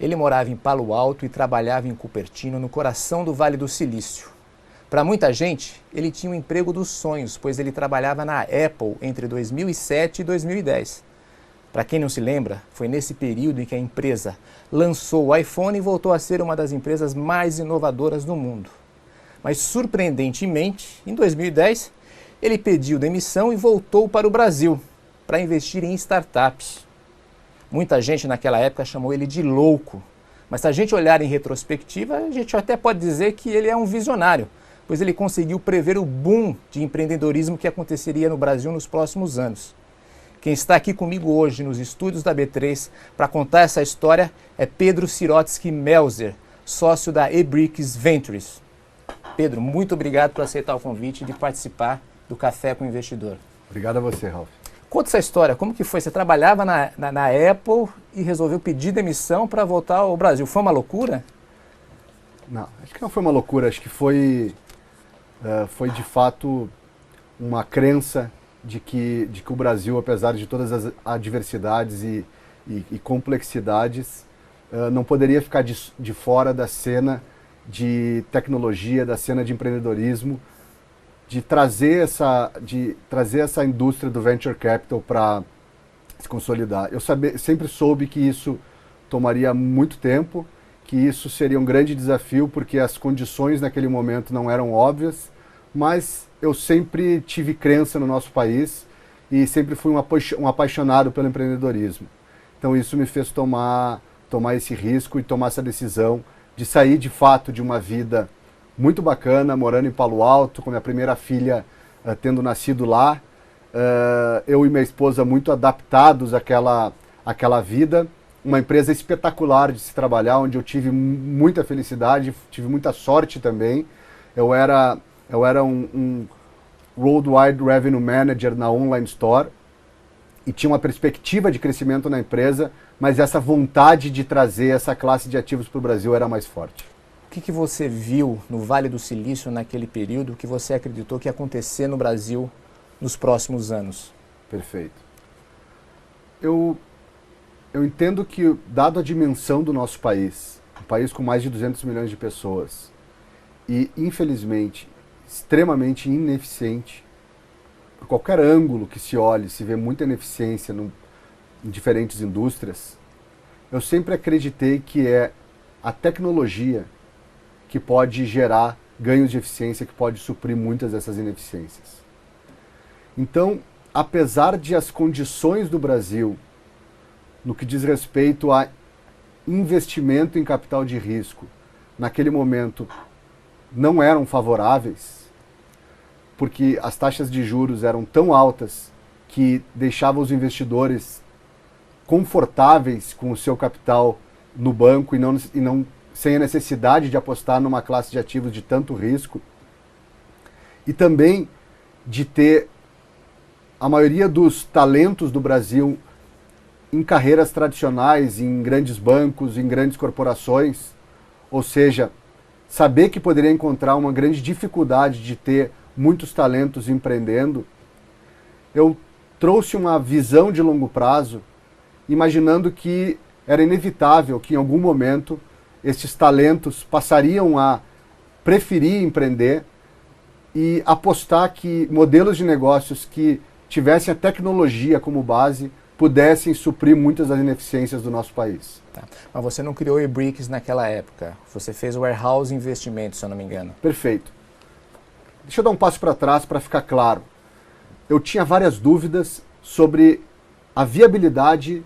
Ele morava em Palo Alto e trabalhava em Cupertino, no coração do Vale do Silício. Para muita gente, ele tinha um emprego dos sonhos, pois ele trabalhava na Apple entre 2007 e 2010. Para quem não se lembra, foi nesse período em que a empresa lançou o iPhone e voltou a ser uma das empresas mais inovadoras do mundo. Mas, surpreendentemente, em 2010, ele pediu demissão e voltou para o Brasil para investir em startups. Muita gente naquela época chamou ele de louco, mas se a gente olhar em retrospectiva, a gente até pode dizer que ele é um visionário, pois ele conseguiu prever o boom de empreendedorismo que aconteceria no Brasil nos próximos anos. Quem está aqui comigo hoje nos estúdios da B3 para contar essa história é Pedro Sirotsky Melzer, sócio da eBricks Ventures. Pedro, muito obrigado por aceitar o convite de participar do Café com o Investidor. Obrigado a você, Ralf. Conta essa história, como que foi? Você trabalhava na Apple e resolveu pedir demissão para voltar ao Brasil. Foi uma loucura? Não, acho que não foi uma loucura, acho que foi de fato uma crença de que o Brasil, apesar de todas as adversidades e complexidades, não poderia ficar de fora da cena de tecnologia, da cena de empreendedorismo, de trazer essa indústria do venture capital para se consolidar. Eu sempre soube que isso tomaria muito tempo, que isso seria um grande desafio, porque as condições naquele momento não eram óbvias, mas eu sempre tive crença no nosso país e sempre fui um apaixonado pelo empreendedorismo. Então isso me fez tomar esse risco e tomar essa decisão de sair de fato de uma vida muito bacana, morando em Palo Alto, com minha primeira filha tendo nascido lá. Eu e minha esposa muito adaptados àquela vida. Uma empresa espetacular de se trabalhar, onde eu tive muita felicidade, tive muita sorte também. Eu era um Worldwide Revenue Manager na Online Store e tinha uma perspectiva de crescimento na empresa, mas essa vontade de trazer essa classe de ativos para o Brasil era mais forte. O que você viu no Vale do Silício naquele período que você acreditou que ia acontecer no Brasil nos próximos anos? Perfeito. Eu entendo que, dado a dimensão do nosso país, um país com mais de 200 milhões de pessoas, e, infelizmente, extremamente ineficiente, por qualquer ângulo que se olhe, se vê muita ineficiência em diferentes indústrias, eu sempre acreditei que é a tecnologia que pode gerar ganhos de eficiência, que pode suprir muitas dessas ineficiências. Então, apesar de as condições do Brasil, no que diz respeito a investimento em capital de risco, naquele momento não eram favoráveis, porque as taxas de juros eram tão altas que deixavam os investidores confortáveis com o seu capital no banco e não sem a necessidade de apostar numa classe de ativos de tanto risco, e também de ter a maioria dos talentos do Brasil em carreiras tradicionais, em grandes bancos, em grandes corporações, ou seja, saber que poderia encontrar uma grande dificuldade de ter muitos talentos empreendendo, eu trouxe uma visão de longo prazo, imaginando que era inevitável que em algum momento estes talentos passariam a preferir empreender e apostar que modelos de negócios que tivessem a tecnologia como base pudessem suprir muitas das ineficiências do nosso país. Tá. Mas você não criou eBricks naquela época, você fez o Warehouse Investimentos, se eu não me engano. Perfeito. Deixa eu dar um passo para trás para ficar claro. Eu tinha várias dúvidas sobre a viabilidade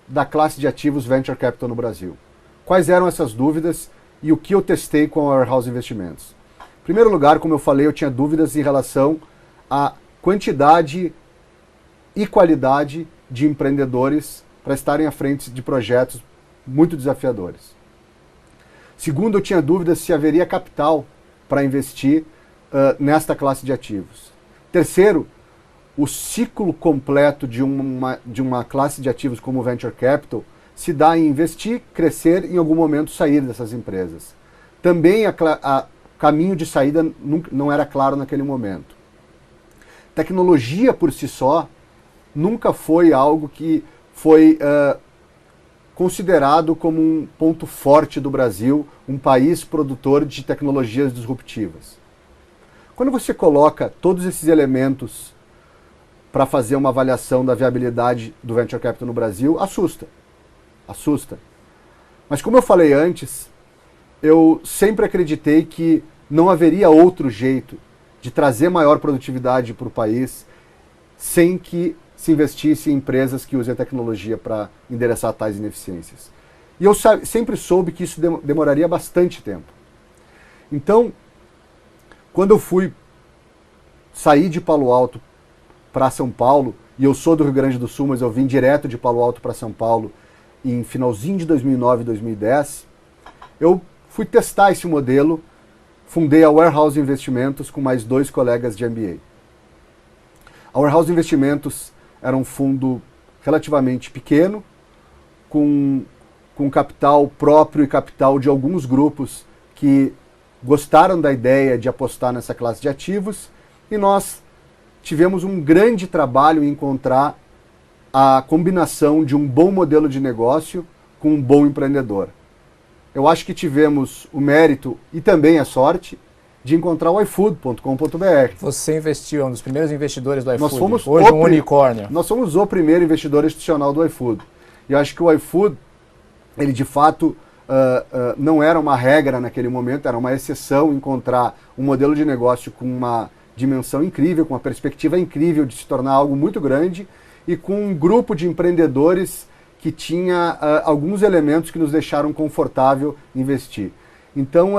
da classe de ativos Venture Capital no Brasil. Quais eram essas dúvidas e o que eu testei com a Warehouse Investimentos? Em primeiro lugar, como eu falei, eu tinha dúvidas em relação à quantidade e qualidade de empreendedores para estarem à frente de projetos muito desafiadores. Segundo, eu tinha dúvidas se haveria capital para investir nesta classe de ativos. Terceiro, o ciclo completo de uma classe de ativos como o Venture Capital se dá em investir, crescer e em algum momento sair dessas empresas. Também o caminho de saída não era claro naquele momento. Tecnologia por si só nunca foi algo que foi considerado como um ponto forte do Brasil, um país produtor de tecnologias disruptivas. Quando você coloca todos esses elementos para fazer uma avaliação da viabilidade do Venture Capital no Brasil, assusta. Assusta. Mas como eu falei antes, eu sempre acreditei que não haveria outro jeito de trazer maior produtividade para o país sem que se investisse em empresas que usem a tecnologia para endereçar tais ineficiências. E eu sempre soube que isso demoraria bastante tempo. Então, quando eu fui sair de Palo Alto para São Paulo, e eu sou do Rio Grande do Sul, mas eu vim direto de Palo Alto para São Paulo em finalzinho de 2009 e 2010, eu fui testar esse modelo, fundei a Warehouse Investimentos com mais 2 colegas de MBA. A Warehouse Investimentos era um fundo relativamente pequeno, com capital próprio e capital de alguns grupos que gostaram da ideia de apostar nessa classe de ativos, e nós tivemos um grande trabalho em encontrar a combinação de um bom modelo de negócio com um bom empreendedor. Eu acho que tivemos o mérito e também a sorte de encontrar o iFood.com.br. Você investiu, é um dos primeiros investidores do iFood, Nós fomos hoje um unicórnio. Nós somos o primeiro investidor institucional do iFood. E eu acho que o iFood, ele de fato não era uma regra naquele momento, era uma exceção encontrar um modelo de negócio com uma dimensão incrível, com uma perspectiva incrível de se tornar algo muito grande e com um grupo de empreendedores que tinha alguns elementos que nos deixaram confortável investir. Então,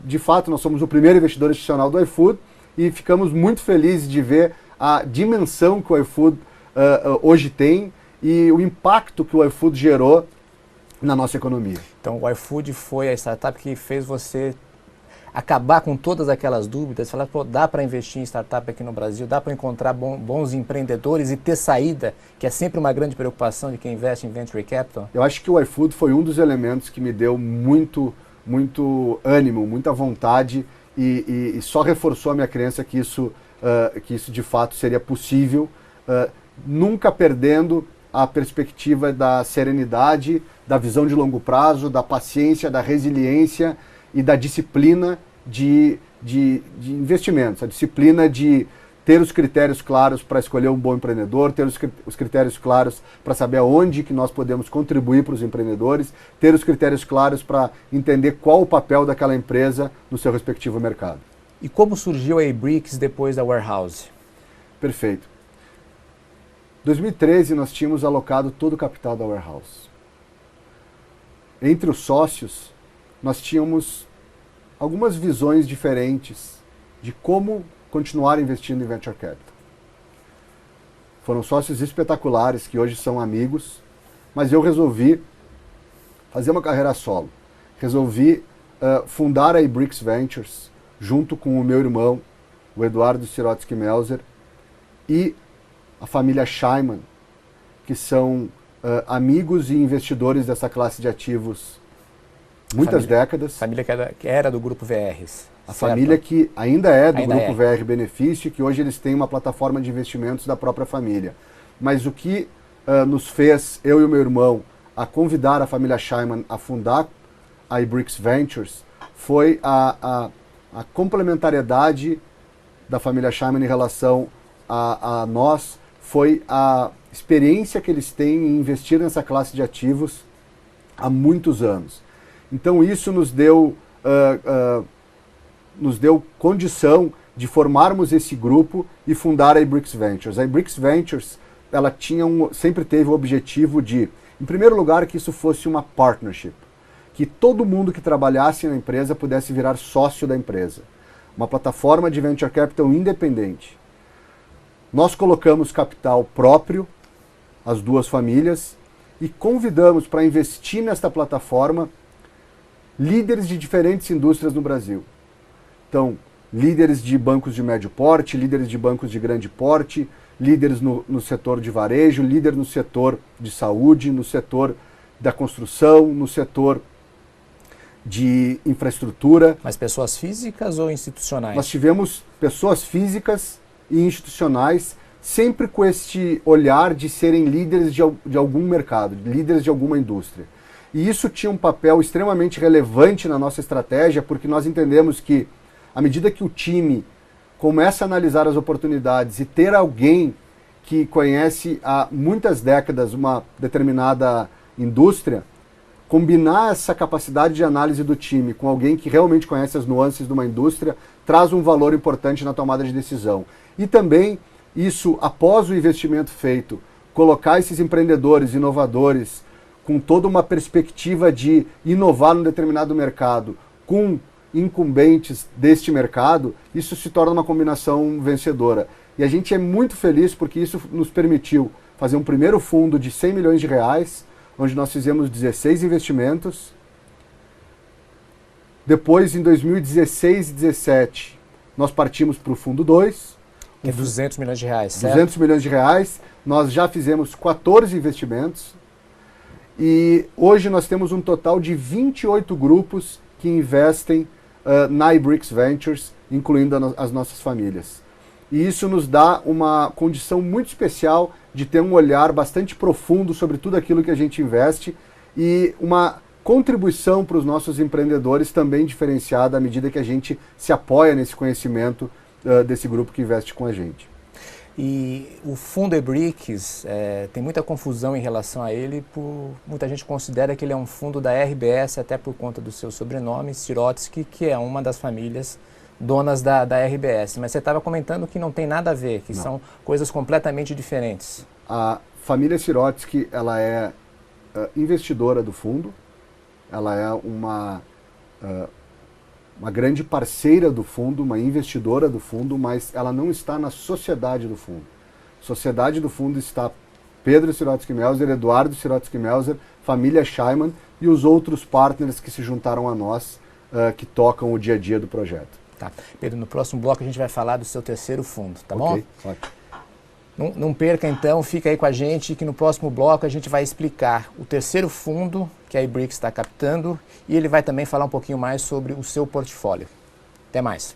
de fato, nós somos o primeiro investidor institucional do iFood e ficamos muito felizes de ver a dimensão que o iFood hoje tem e o impacto que o iFood gerou na nossa economia. Então, o iFood foi a startup que fez você acabar com todas aquelas dúvidas, falar, pô, dá para investir em startup aqui no Brasil, dá para encontrar bons empreendedores e ter saída, que é sempre uma grande preocupação de quem investe em Venture Capital? Eu acho que o iFood foi um dos elementos que me deu muito ânimo, muita vontade e só reforçou a minha crença que isso de fato seria possível, nunca perdendo a perspectiva da serenidade, da visão de longo prazo, da paciência, da resiliência e da disciplina de investimentos, a disciplina de ter os critérios claros para escolher um bom empreendedor, ter os critérios claros para saber aonde que nós podemos contribuir para os empreendedores, ter os critérios claros para entender qual o papel daquela empresa no seu respectivo mercado. E como surgiu a iBricks depois da Warehouse? Perfeito. Em 2013 nós tínhamos alocado todo o capital da Warehouse. Entre os sócios, nós tínhamos algumas visões diferentes de como continuar investindo em Venture Capital. Foram sócios espetaculares que hoje são amigos, mas eu resolvi fazer uma carreira solo. Resolvi fundar a iBricks Ventures junto com o meu irmão, o Eduardo Sirotsky Melzer, e a família Scheiman, que são amigos e investidores dessa classe de ativos muitas décadas. Família que era do Grupo VRs. A família que ainda é do Grupo VR Benefício, que hoje eles têm uma plataforma de investimentos da própria família. Mas o que nos fez, eu e o meu irmão, a convidar a família Scheiman a fundar a iBricks Ventures foi a complementariedade da família Scheiman em relação a nós, foi a experiência que eles têm em investir nessa classe de ativos há muitos anos. Então isso nos deu condição de formarmos esse grupo e fundar a iBricks Ventures. A iBricks Ventures ela sempre teve o objetivo de, em primeiro lugar, que isso fosse uma partnership, que todo mundo que trabalhasse na empresa pudesse virar sócio da empresa. Uma plataforma de Venture Capital independente. Nós colocamos capital próprio, as duas famílias, e convidamos para investir nesta plataforma líderes de diferentes indústrias no Brasil. Então, líderes de bancos de médio porte, líderes de bancos de grande porte, líderes no setor de varejo, líder no setor de saúde, no setor da construção, no setor de infraestrutura. Mas pessoas físicas ou institucionais? Nós tivemos pessoas físicas e institucionais sempre com este olhar de serem líderes de algum mercado, líderes de alguma indústria. E isso tinha um papel extremamente relevante na nossa estratégia, porque nós entendemos que, à medida que o time começa a analisar as oportunidades e ter alguém que conhece há muitas décadas uma determinada indústria, combinar essa capacidade de análise do time com alguém que realmente conhece as nuances de uma indústria, traz um valor importante na tomada de decisão. E também, isso, após o investimento feito, colocar esses empreendedores, inovadores, com toda uma perspectiva de inovar num determinado mercado, com incumbentes deste mercado, isso se torna uma combinação vencedora. E a gente é muito feliz porque isso nos permitiu fazer um primeiro fundo de 100 milhões de reais, onde nós fizemos 16 investimentos. Depois, em 2016 e 2017, nós partimos para o fundo 2. Que é 200 milhões de reais, certo? 200 milhões de reais. Nós já fizemos 14 investimentos. E hoje nós temos um total de 28 grupos que investem na iBricks Ventures, incluindo as nossas famílias. E isso nos dá uma condição muito especial de ter um olhar bastante profundo sobre tudo aquilo que a gente investe e uma contribuição para os nossos empreendedores também diferenciada à medida que a gente se apoia nesse conhecimento desse grupo que investe com a gente. E o fundo iBricks, tem muita confusão em relação a ele, muita gente considera que ele é um fundo da RBS, até por conta do seu sobrenome, Sirotsky, que é uma das famílias donas da RBS. Mas você estava comentando que não tem nada a ver, que são coisas completamente diferentes. A família Sirotsky, ela é investidora do fundo, ela é uma grande parceira do fundo, uma investidora do fundo, mas ela não está na sociedade do fundo. Sociedade do fundo está Pedro Sirotsky-Melzer, Eduardo Sirotsky-Melzer, família Scheiman e os outros partners que se juntaram a nós, que tocam o dia a dia do projeto. Tá. Pedro, no próximo bloco a gente vai falar do seu terceiro fundo, tá bom? Ok, ótimo. Não perca então, fica aí com a gente que no próximo bloco a gente vai explicar o terceiro fundo que a iBricks está captando e ele vai também falar um pouquinho mais sobre o seu portfólio. Até mais.